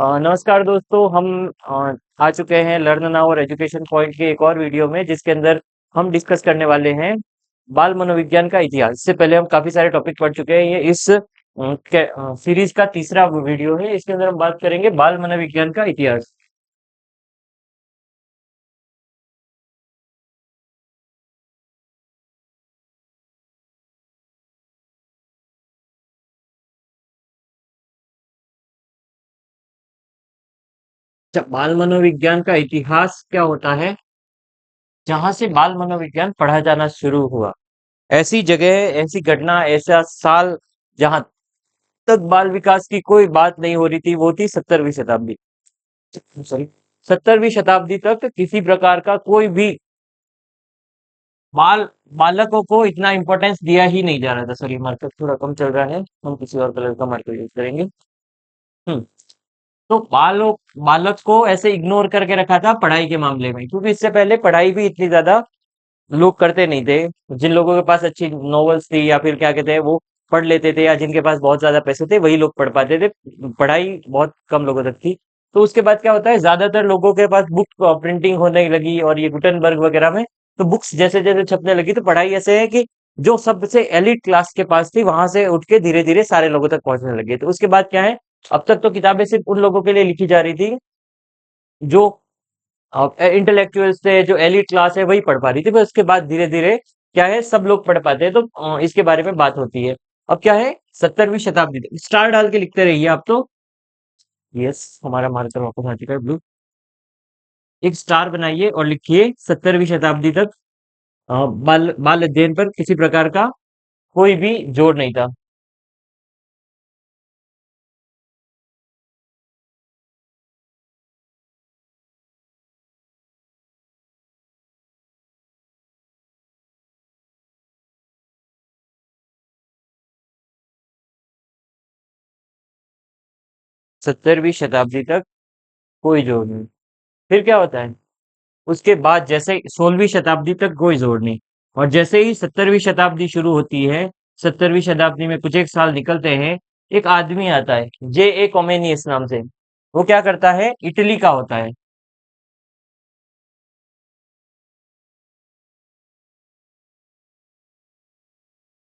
नमस्कार दोस्तों, हम आ चुके हैं लर्न नाउ और एजुकेशन पॉइंट के एक और वीडियो में, जिसके अंदर हम डिस्कस करने वाले हैं बाल मनोविज्ञान का इतिहास। इससे पहले हम काफी सारे टॉपिक पढ़ चुके हैं। ये इस सीरीज का तीसरा वीडियो है। इसके अंदर हम बात करेंगे बाल मनोविज्ञान का इतिहास। अच्छा, बाल मनोविज्ञान का इतिहास क्या होता है? जहां से बाल मनोविज्ञान पढ़ा जाना शुरू हुआ, ऐसी जगह, ऐसी घटना, ऐसा साल जहां तक बाल विकास की कोई बात नहीं हो रही थी, वो थी 17वीं शताब्दी। सॉरी, 17वीं शताब्दी तक किसी प्रकार का कोई भी बाल बालकों को इतना इम्पोर्टेंस दिया ही नहीं जा रहा था। सॉरी, मार्कर थोड़ा कम चल रहा है, हम किसी और कलर का मार्कर यूज करेंगे। हम्म तो बालक को ऐसे इग्नोर करके रखा था पढ़ाई के मामले में, क्योंकि इससे पहले पढ़ाई भी इतनी ज्यादा लोग करते नहीं थे। जिन लोगों के पास अच्छी नॉवेल्स थी या फिर क्या कहते हैं वो पढ़ लेते थे, या जिनके पास बहुत ज्यादा पैसे थे, वही लोग पढ़ पाते थे। पढ़ाई बहुत कम लोगों तक थी। तो उसके बाद क्या होता है, ज्यादातर लोगों के पास बुक प्रिंटिंग होने लगी, और ये गुटेनबर्ग वगैरह में तो बुक्स जैसे जैसे छपने लगी, तो पढ़ाई ऐसे है कि जो सबसे एलिट क्लास के पास थी, वहां से उठ के धीरे धीरे सारे लोगों तक पहुंचने लगे। तो उसके बाद क्या है, अब तक तो किताबें सिर्फ उन लोगों के लिए लिखी जा रही थी जो इंटेलेक्चुअल्स थे, जो एलिट क्लास है, वही पढ़ पा रही थी। पर उसके बाद धीरे धीरे क्या है, सब लोग पढ़ पाते हैं। तो इसके बारे में बात होती है। अब क्या है, 17वीं शताब्दी तक स्टार डाल के लिखते रहिए आप तो। यस, हमारा मार्कर वापस आ चुका है, ब्लू। एक स्टार बनाइए और लिखिए 17वीं शताब्दी तक बाल बाल अध्ययन पर किसी प्रकार का कोई भी जोर नहीं था। 17वीं शताब्दी तक कोई जोर नहीं। फिर क्या होता है, उसके बाद जैसे 16वीं शताब्दी तक कोई जोर नहीं। और जैसे ही 17वीं शताब्दी शुरू होती है, 17वीं शताब्दी में कुछ एक साल निकलते हैं, एक आदमी आता है जे ए कॉमेनियस नाम से। वो क्या करता है, इटली का होता है।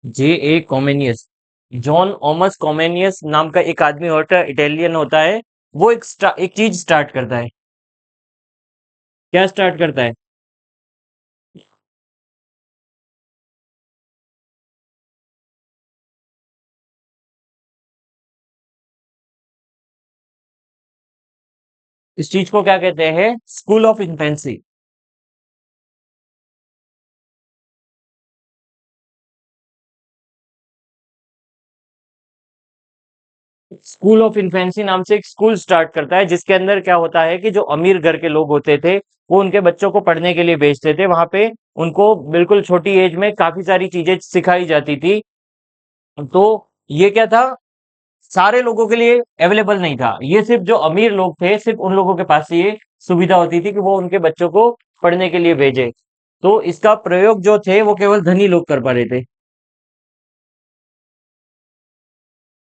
जे ए कॉमेनियस, जॉन ओमस कॉमेनियस नाम का एक आदमी होता है, इटालियन होता है। वो एक चीज स्टार्ट करता है। क्या स्टार्ट करता है? इस चीज को क्या कहते हैं, school of infancy. School of infancy नाम से एक स्कूल स्टार्ट करता है, जिसके अंदर क्या होता है कि जो अमीर घर के लोग होते थे, वो उनके बच्चों को पढ़ने के लिए भेजते थे। वहां पे उनको बिल्कुल छोटी एज में काफी सारी चीजें सिखाई जाती थी। तो ये क्या था, सारे लोगों के लिए अवेलेबल नहीं था। ये सिर्फ जो अमीर लोग थे, सिर्फ उन लोगों के पास ये सुविधा होती थी कि वो उनके बच्चों को पढ़ने के लिए भेजे। तो इसका प्रयोग जो थे, वो केवल धनी लोग कर पा रहे थे।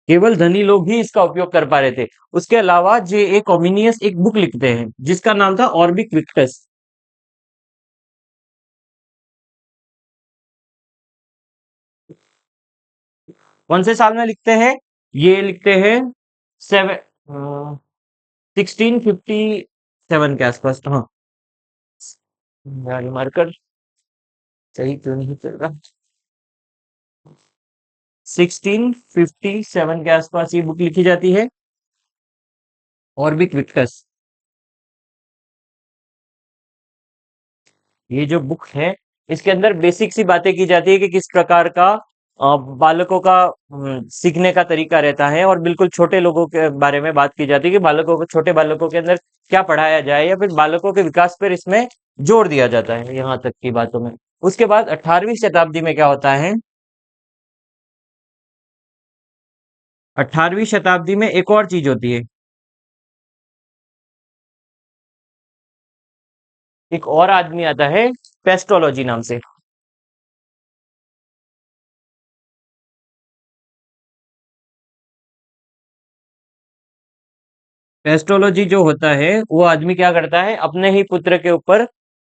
केवल धनी लोग ही इसका उपयोग कर पा रहे थे। उसके अलावा जे ए कॉमिनियस एक बुक लिखते हैं, जिसका नाम था ऑर्बिक विक्टस। कौन से साल में लिखते हैं? ये लिखते हैं सेवन 1657 के आसपास। हाँ, यार मार्कर सही क्यों नहीं चल रहा। 1657 के आसपास ये बुक लिखी जाती है, ऑर्बिक विक्टस। ये जो बुक है, इसके अंदर बेसिक सी बातें की जाती है कि किस प्रकार का बालकों का सीखने का तरीका रहता है, और बिल्कुल छोटे लोगों के बारे में बात की जाती है कि बालकों को, छोटे बालकों के अंदर क्या पढ़ाया जाए, या फिर बालकों के विकास पर इसमें जोर दिया जाता है, यहाँ तक की बातों में। उसके बाद 18वीं शताब्दी में क्या होता है, 18वीं शताब्दी में एक और चीज होती है। एक और आदमी आता है पेस्टोलॉजी नाम से। एस्ट्रोलॉजी जो होता है वो आदमी क्या करता है, अपने ही पुत्र के ऊपर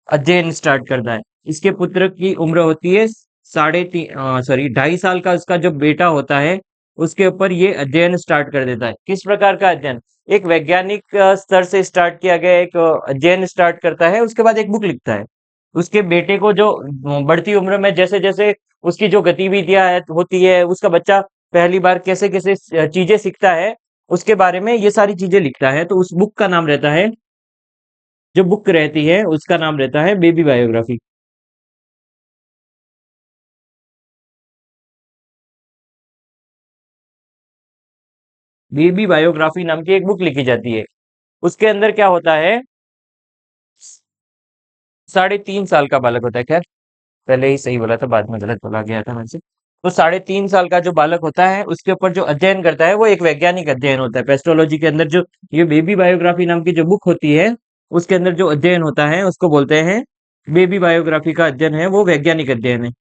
अध्ययन स्टार्ट करता है। इसके पुत्र की उम्र होती है 2.5 साल का, उसका जो बेटा होता है उसके ऊपर ये अध्ययन स्टार्ट कर देता है। किस प्रकार का अध्ययन? एक वैज्ञानिक स्तर से स्टार्ट किया गया एक अध्ययन स्टार्ट करता है, उसके बाद एक बुक लिखता है। उसके बेटे को जो बढ़ती उम्र में जैसे जैसे उसकी जो गतिविधियां होती है, उसका बच्चा पहली बार कैसे कैसे चीजें सीखता है, उसके बारे में ये सारी चीजें लिखता है। तो उस बुक का नाम रहता है, जो बुक रहती है उसका नाम रहता है बेबी बायोग्राफी। बेबी बायोग्राफी नाम की एक बुक लिखी जाती है। उसके अंदर क्या होता है, 3.5 साल का बालक होता है। खैर, पहले ही सही बोला था, बाद में गलत बोला गया था मुझसे। तो 3.5 साल का जो बालक होता है उसके ऊपर जो अध्ययन करता है वो एक वैज्ञानिक अध्ययन होता है। पेस्ट्रोलॉजी के अंदर जो ये बेबी बायोग्राफी नाम की जो बुक होती है, उसके अंदर जो अध्ययन होता है उसको बोलते हैं बेबी बायोग्राफी का अध्ययन है, वो वैज्ञानिक अध्ययन है।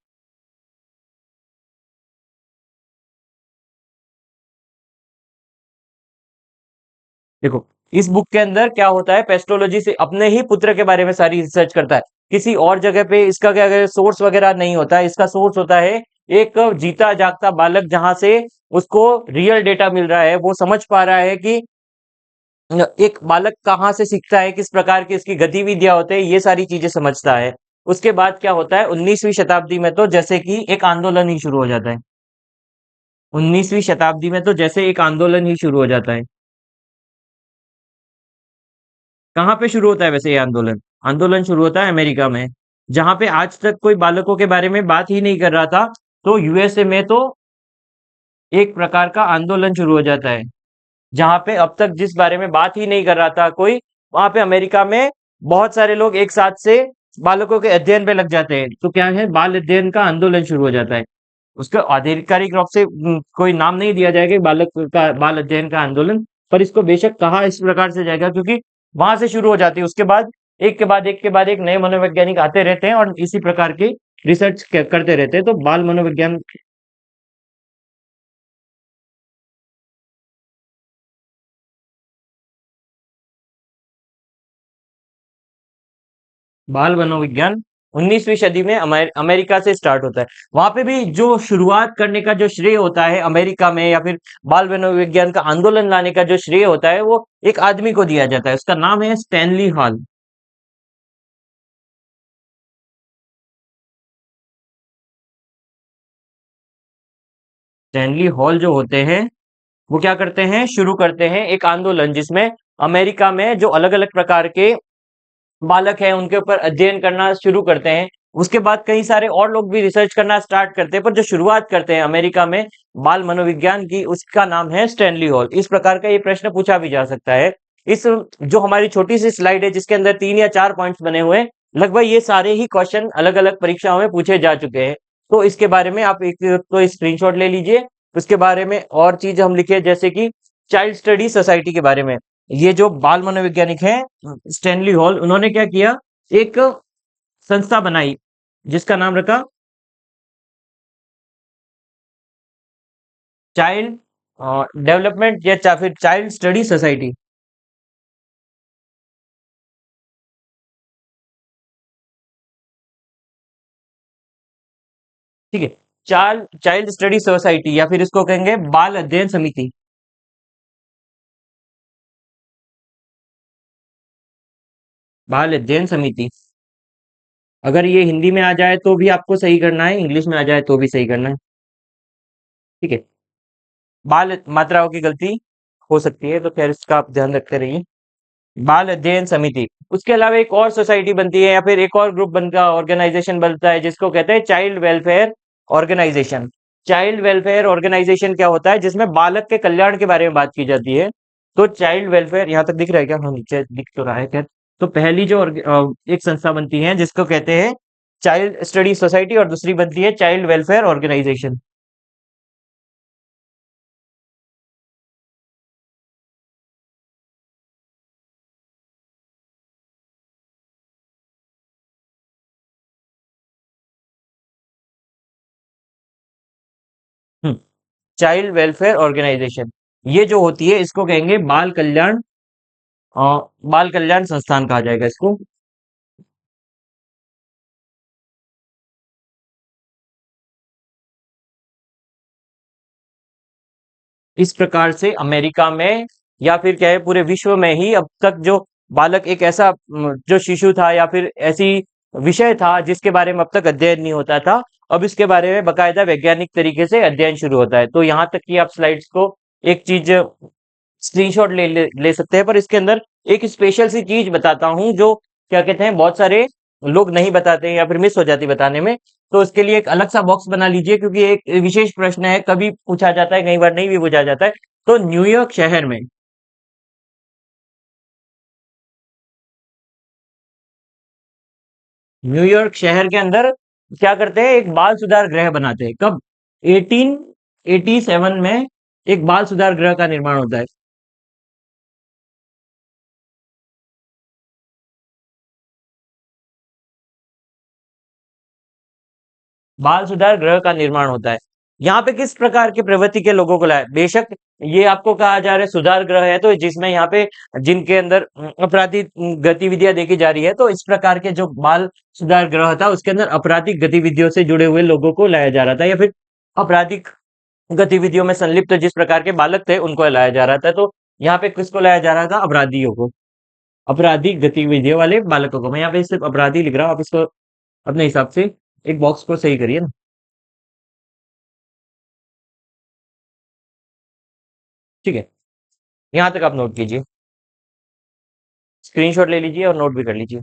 देखो, इस बुक के अंदर क्या होता है, पेस्ट्रोलॉजी से अपने ही पुत्र के बारे में सारी रिसर्च करता है। किसी और जगह पे इसका क्या सोर्स वगैरह नहीं होता है। इसका सोर्स होता है एक जीता जागता बालक, जहां से उसको रियल डेटा मिल रहा है। वो समझ पा रहा है कि एक बालक कहाँ से सीखता है, किस प्रकार की इसकी गतिविधियां होते हैं, ये सारी चीजें समझता है। उसके बाद क्या होता है, 19वीं शताब्दी में तो जैसे कि एक आंदोलन ही शुरू हो जाता है। 19वीं शताब्दी में तो जैसे एक आंदोलन ही शुरू हो जाता है। कहाँ पे शुरू होता है वैसे ये आंदोलन? आंदोलन शुरू होता है अमेरिका में, जहां पे आज तक कोई बालकों के बारे में बात ही नहीं कर रहा था। तो यूएसए में तो एक प्रकार का आंदोलन शुरू हो जाता है, जहां पे अब तक जिस बारे में बात ही नहीं कर रहा था कोई, वहां पे अमेरिका में बहुत सारे लोग एक साथ से बालकों के अध्ययन पे लग जाते हैं। तो क्या है, बाल अध्ययन का आंदोलन शुरू हो जाता है। उसका आधिकारिक रूप से कोई नाम नहीं दिया जाएगा कि बालक का बाल अध्ययन का आंदोलन, पर इसको बेशक कहा इस प्रकार से जाएगा, क्योंकि वहां से शुरू हो जाती है। उसके बाद एक के बाद एक के बाद एक नए मनोवैज्ञानिक आते रहते हैं और इसी प्रकार की रिसर्च करते रहते हैं। तो बाल मनोविज्ञान, बाल मनोविज्ञान 19वीं सदी में अमेरिका से स्टार्ट होता है। वहां पे भी जो शुरुआत करने का जो श्रेय होता है अमेरिका में, या फिर बाल मनोविज्ञान का आंदोलन लाने का जो श्रेय होता है, वो एक आदमी को दिया जाता है। उसका नाम है स्टैनली हॉल। स्टैनली हॉल जो होते हैं, वो क्या करते हैं, शुरू करते हैं एक आंदोलन, जिसमें अमेरिका में जो अलग अलग प्रकार के बालक हैं उनके ऊपर अध्ययन करना शुरू करते हैं। उसके बाद कई सारे और लोग भी रिसर्च करना स्टार्ट करते हैं, पर जो शुरुआत करते हैं अमेरिका में बाल मनोविज्ञान की, उसका नाम है स्टैनली हॉल। इस प्रकार का ये प्रश्न पूछा भी जा सकता है। इस जो हमारी छोटी सी स्लाइड है जिसके अंदर 3 या 4 पॉइंट्स बने हुए हैं, लगभग ये सारे ही क्वेश्चन अलग अलग परीक्षाओं में पूछे जा चुके हैं। तो इसके बारे में आप एक तो स्क्रीनशॉट ले लीजिए। उसके बारे में और चीज हम लिखे, जैसे कि चाइल्ड स्टडी सोसाइटी के बारे में। ये जो बाल मनोवैज्ञानिक हैं स्टैनली हॉल, उन्होंने क्या किया, एक संस्था बनाई जिसका नाम रखा चाइल्ड डेवलपमेंट, या फिर चाइल्ड स्टडी सोसाइटी। ठीक है, चाइल्ड चाइल्ड स्टडी सोसाइटी, या फिर इसको कहेंगे बाल अध्ययन समिति। बाल अध्ययन समिति। अगर ये हिंदी में आ जाए तो भी आपको सही करना है, इंग्लिश में आ जाए तो भी सही करना है। ठीक है, बाल मात्राओं की गलती हो सकती है, तो खैर इसका आप ध्यान रखते रहिए। बाल अध्ययन समिति। उसके अलावा एक और सोसाइटी बनती है, या फिर एक और ग्रुप बनता, ऑर्गेनाइजेशन बनता है, जिसको कहते हैं child welfare organisation. Child welfare organisation क्या होता है, जिसमें बालक के कल्याण के बारे में बात की जाती है। तो चाइल्ड वेलफेयर यहाँ तक दिख रहा है क्या? हाँ, नीचे दिख तो रहा है। खैर, तो पहली जो एक संस्था बनती है जिसको कहते हैं चाइल्ड स्टडी सोसाइटी, और दूसरी बनती है child welfare organisation. Child welfare organisation, ये जो होती है इसको कहेंगे बाल कल्याण बाल कल्याण संस्थान कहा जाएगा इसको। इस प्रकार से अमेरिका में या फिर क्या है पूरे विश्व में ही अब तक जो बालक एक ऐसा जो शिशु था या फिर ऐसी विषय था जिसके बारे में अब तक अध्ययन नहीं होता था, अब इसके बारे में बकायदा वैज्ञानिक तरीके से अध्ययन शुरू होता है। तो यहाँ तक कि आप स्लाइड्स को एक चीज स्क्रीनशॉट ले सकते हैं, पर इसके अंदर एक स्पेशल सी चीज बताता हूँ जो क्या कहते हैं बहुत सारे लोग नहीं बताते हैं या फिर मिस हो जाती बताने में। तो इसके लिए एक अलग सा बॉक्स बना लीजिए, क्योंकि एक विशेष प्रश्न है, कभी पूछा जाता है, कई बार नहीं भी पूछा जाता है। तो न्यूयॉर्क शहर में, न्यूयॉर्क शहर के अंदर क्या करते हैं, एक बाल सुधार गृह बनाते हैं। कब? 1887 में एक बाल सुधार गृह का निर्माण होता है। बाल सुधार गृह का निर्माण होता है। यहाँ पे किस प्रकार के प्रवृत्ति के लोगों को लाया? बेशक ये आपको कहा जा रहा है सुधार गृह है, तो जिसमें यहाँ पे जिनके अंदर आपराधिक गतिविधियां देखी जा रही है, तो इस प्रकार के जो बाल सुधार गृह था उसके अंदर आपराधिक गतिविधियों से जुड़े हुए लोगों को लाया जा रहा था, या फिर आपराधिक गतिविधियों में संलिप्त जिस प्रकार के बालक थे उनको लाया जा रहा था। तो यहाँ पे किसको लाया जा रहा था? अपराधियों को, आपराधिक गतिविधियों वाले बालकों को। मैं यहाँ पे सिर्फ अपराधी लिख रहा हूँ, आप इसको अपने हिसाब से एक बॉक्स को सही करिए ना। ठीक है, यहाँ तक आप नोट कीजिए, स्क्रीनशॉट ले लीजिए और नोट भी कर लीजिए।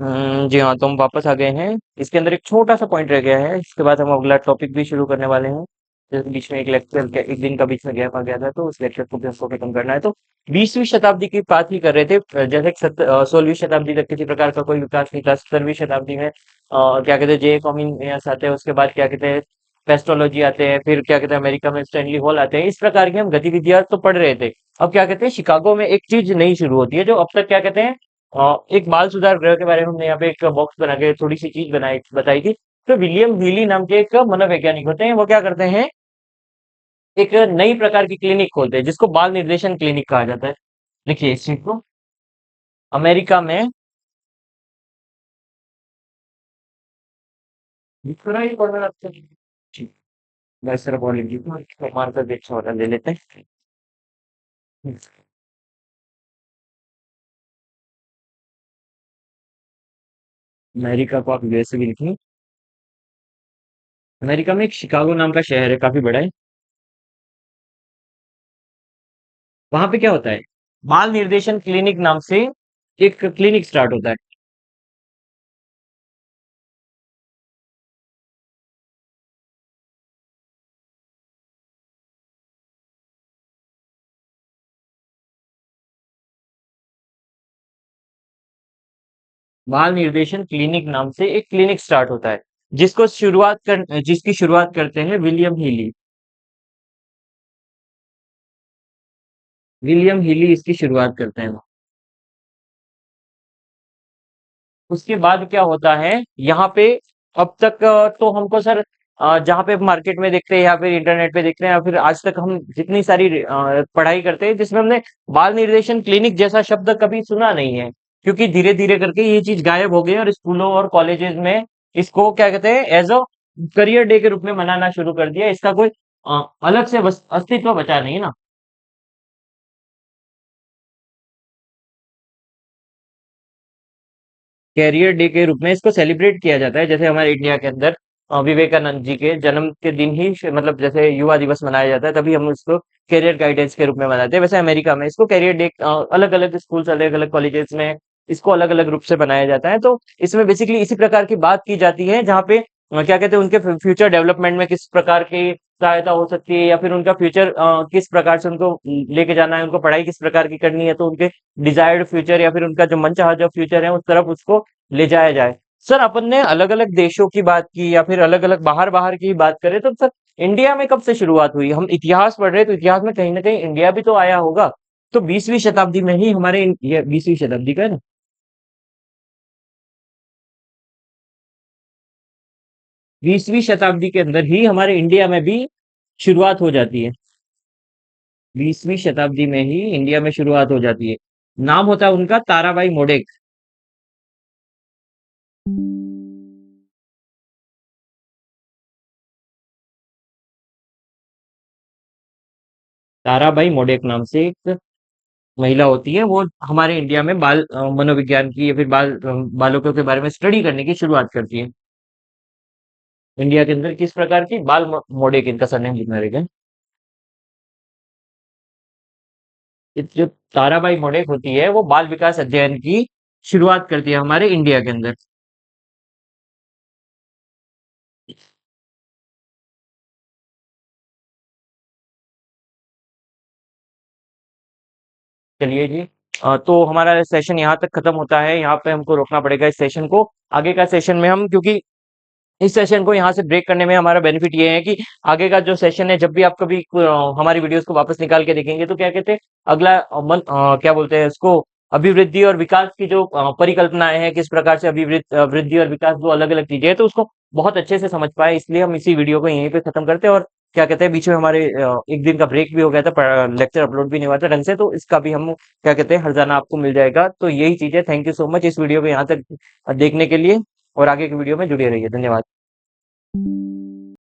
जी हाँ, तो हम वापस आ गए हैं। इसके अंदर एक छोटा सा पॉइंट रह गया है, इसके बाद हम अगला टॉपिक भी शुरू करने वाले हैं। जैसे बीच में एक लेक्चर, एक दिन का बीच में गैप आ गया था, तो उस लेक्चर को भी हमको खत्म करना है। तो 20वीं शताब्दी की बात ही कर रहे थे। जैसे 16वीं शताब्दी तक किसी प्रकार का कोई विकास नहीं था। 17वीं शताब्दी में क्या कहते हैं जे कॉमिनियस आते हैं, उसके बाद क्या कहते हैं पेस्टोलॉजी आते हैं, फिर क्या कहते हैं अमेरिका में स्टैनली हॉल आते हैं। इस प्रकार की हम गतिविधियां तो पढ़ रहे थे। अब क्या कहते हैं शिकागो में एक चीज नई शुरू होती है, जो अब तक क्या कहते हैं एक बाल सुधार गृह के बारे में हमने यहाँ पे एक बॉक्स बना के थोड़ी सी चीज बनाई बताई थी। तो विलियम हीली नाम के एक मनोवैज्ञानिक होते हैं, वो क्या करते हैं एक नई प्रकार की क्लिनिक खोलते हैं जिसको बाल निर्देशन क्लिनिक कहा जाता है। देखिए इस चीज को अमेरिका में थोड़ा ही पढ़ना लगता है। ठीक, मैं सिर्फ बोल लीजिए मार्कर भी अच्छा होता है, ले लेते हैं। अमेरिका को आप यूएसए भी लिखिए। अमेरिका में एक शिकागो नाम का शहर है, काफी बड़ा है। वहां पे क्या होता है, बाल निर्देशन क्लिनिक नाम से एक क्लिनिक स्टार्ट होता है। बाल निर्देशन क्लिनिक नाम से एक क्लिनिक स्टार्ट होता है, जिसकी शुरुआत करते हैं विलियम हीली। विलियम हीली इसकी शुरुआत करते हैं। उसके बाद क्या होता है यहाँ पे, अब तक तो हमको सर जहाँ पे मार्केट में देखते हैं या फिर इंटरनेट पे देखते हैं या फिर आज तक हम जितनी सारी पढ़ाई करते हैं जिसमें हमने बाल निर्देशन क्लिनिक जैसा शब्द कभी सुना नहीं है, क्योंकि धीरे धीरे करके ये चीज गायब हो गई और स्कूलों और कॉलेजेस में इसको क्या कहते हैं एज अ करियर डे के रूप में मनाना शुरू कर दिया। इसका कोई अलग से अस्तित्व बचा नहीं है ना। कैरियर डे के रूप में इसको सेलिब्रेट किया जाता है, जैसे हमारे इंडिया के अंदर विवेकानंद जी के जन्म के दिन ही मतलब जैसे युवा दिवस मनाया जाता है, तभी हम इसको कैरियर गाइडेंस के रूप में मनाते हैं। वैसे अमेरिका में इसको कैरियर डे अलग अलग स्कूल्स अलग अलग कॉलेजेस में इसको अलग अलग रूप से बनाया जाता है। तो इसमें बेसिकली इसी प्रकार की बात की जाती है, जहाँ पे क्या कहते हैं उनके फ्यूचर डेवलपमेंट में किस प्रकार की सहायता हो सकती है, या फिर उनका फ्यूचर किस प्रकार से उनको लेके जाना है, उनको पढ़ाई किस प्रकार की करनी है, तो उनके डिजायर्ड फ्यूचर या फिर उनका जो मनचाहा जो फ्यूचर है उस तरफ उसको ले जाया जाए। सर अपन ने अलग अलग देशों की बात की या फिर अलग अलग बाहर बाहर की बात करें, तो सर इंडिया में कब से शुरुआत हुई? हम इतिहास पढ़ रहे हैं तो इतिहास में कहीं ना कहीं इंडिया भी तो आया होगा। तो 20वीं शताब्दी में ही हमारे ये 20वीं शताब्दी का है ना। 20वीं शताब्दी के अंदर ही हमारे इंडिया में भी शुरुआत हो जाती है। 20वीं शताब्दी में ही इंडिया में शुरुआत हो जाती है। नाम होता है उनका ताराबाई मोडेक। ताराबाई मोडेक नाम से एक महिला होती है, वो हमारे इंडिया में बाल मनोविज्ञान की या फिर बालकों के बारे में स्टडी करने की शुरुआत करती है। इंडिया के अंदर किस प्रकार की मोडेक इनका सरनेम लिखना रहेगा। जो ताराबाई मोडेक होती है वो बाल विकास अध्ययन की शुरुआत करती है हमारे इंडिया के अंदर। चलिए जी। तो हमारा सेशन यहाँ तक खत्म होता है, यहाँ पे हमको रोकना पड़ेगा इस सेशन को। आगे का सेशन में हम, क्योंकि इस सेशन को यहाँ से ब्रेक करने में हमारा बेनिफिट ये है कि आगे का जो सेशन है, जब भी आप कभी हमारी वीडियोस को वापस निकाल के देखेंगे तो क्या कहते हैं, अगला क्या बोलते हैं इसको, अभिवृद्धि और विकास की जो परिकल्पनाएं हैं, किस प्रकार से वृद्धि और विकास दो अलग अलग चीजें हैं, तो उसको बहुत अच्छे से समझ पाए, इसलिए हम इसी वीडियो को यहीं पे खत्म करते हैं। और क्या कहते हैं, बीच में हमारे एक दिन का ब्रेक भी हो गया था, लेक्चर अपलोड भी नहीं हुआ था ढंग से, तो इसका भी हम क्या कहते हैं हर्जाना आपको मिल जाएगा। तो यही चीज है। थैंक यू सो मच इस वीडियो को यहाँ तक देखने के लिए, और आगे की वीडियो में जुड़े रहिए। धन्यवाद।